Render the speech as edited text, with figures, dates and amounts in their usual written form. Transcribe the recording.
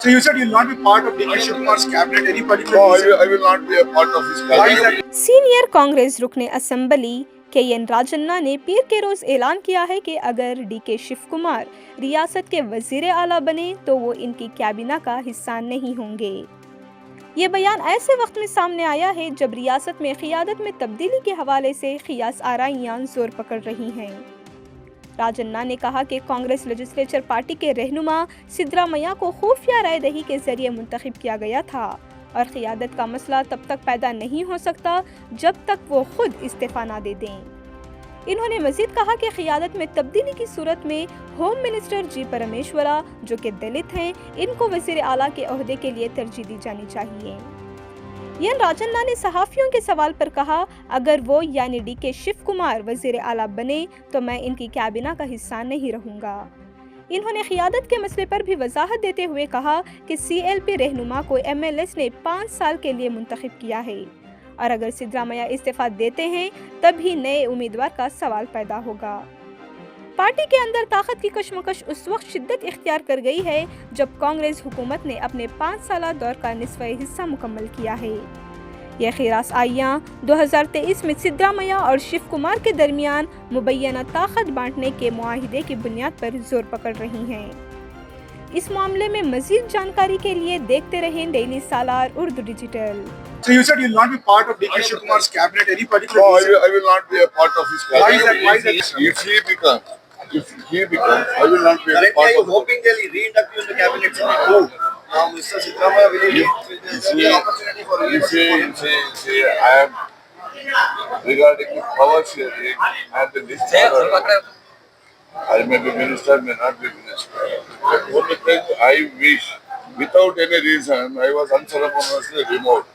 So you said you'll not be part of DK Shivkumar's cabinet. Any particular No, reason? I will not be a part of his Why is cabinet. that? Senior Congress रुकने assembly K. N.. Rajanna ने पीर के रोज ऐलान किया है कि अगर DK Shiv Kumar रियासत के वजीर आला बने तो वो इनकी कैबिना का हिस्सा नहीं होंगे। ये बयान ऐसे वक्त में सामने आया है जब रियासत में क़ियादत में तब्दीली के हवाले से क़ियास आराइयां जोर पकड़ रही हैं। राजन्ना ने कहा कि कांग्रेस लेजिस्लेचर पार्टी के रहनुमा सिद्धरामैया को खुफिया राय दही के जरिए मुंतखब किया गया था और क़ियादत का मसला तब तक पैदा नहीं हो सकता जब तक वो खुद इस्तीफा ना दे दें। इन्होंने मजीद कहा कि क़ियादत में तब्दीली की सूरत में होम मिनिस्टर जी परमेश्वरा जो कि दलित हैं, इनको वज़ीर आला के ओहदे के लिए तरजीह दी जानी चाहिए। एन राजन्ना ने सहाफ़ियों के सवाल पर कहा, अगर वो यानी डीके शिव कुमार वज़ीर आला बने तो मैं इनकी कैबिना का हिस्सा नहीं रहूँगा। इन्होंने क़ियादत के मसले पर भी वजाहत देते हुए कहा कि CLP रहनुमा को MLS ने 5 साल के लिए मुंतखब किया है और अगर सिद्धरामैया इस्तीफा देते हैं तभी नए उम्मीदवार का सवाल पैदा होगा। पार्टी के अंदर ताकत की कशमकश उस वक्त शिद्दत इख्तियार कर गई है जब कांग्रेस हुकूमत ने अपने 5 साला दौर का निसफ़ हिस्सा मुकम्मल किया है। यह क़ियास आइयां 2023 में सिद्धरामैया और शिव कुमार के दरमियान मुबैना ताकत बांटने के मुआहिदे की बुनियाद पर जोर पकड़ रही हैं। इस मामले में मज़ीद जानकारी के लिए देखते रहें daily Salar Urdu digital. So you said you'll not be part of DK Shivkumar's cabinet. Any particular No, reason? I will not be a part of his Why is cabinet. that? Why is that? If he becomes, I will not be a Currently, part are you of it. hoping they'll re-induct you in the cabinet? Who? Now, Mr. Siddaramaiah, will You there be an opportunity for re-induction? see, I am regarding the power sharing and the disorder. I may be minister, may not be minister. But only thing I wish, without any reason, I was unceremoniously removed.